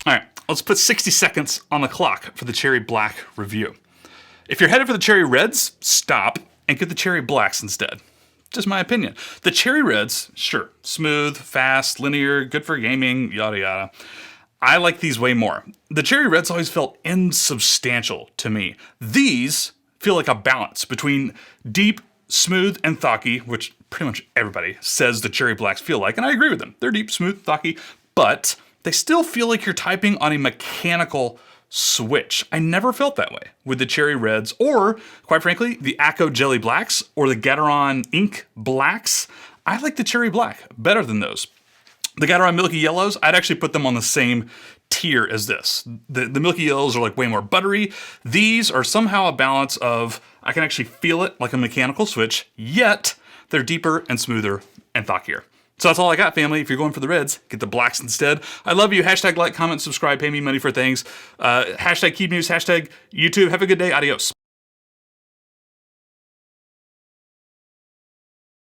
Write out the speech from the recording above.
All right, let's put 60 seconds on the clock for the Cherry Black review. If you're headed for the Cherry Reds, stop and get the Cherry Blacks instead. Just my opinion. The Cherry Reds, sure, smooth, fast, linear, good for gaming, yada yada. I like these way more. The Cherry Reds always felt insubstantial to me. These feel like a balance between deep, smooth, and thocky, which pretty much everybody says the Cherry Blacks feel like, and I agree with them. They're deep, smooth, thocky, but they still feel like you're typing on a mechanical switch. I never felt that way with the Cherry Reds, or, quite frankly, the Acco Jelly Blacks or the Gateron Ink Blacks. I like the Cherry Black better than those. The Gateron Milky Yellows, I'd actually put them on the same tier as this. The Milky Yellows are like way more buttery. These are somehow a balance of, I can actually feel it like a mechanical switch, yet they're deeper and smoother and thockier. So that's all I got, family. If you're going for the Reds, get the Blacks instead. I love you. Hashtag like, comment, subscribe, pay me money for things. Hashtag Keep News, hashtag YouTube. Have a good day. Adios.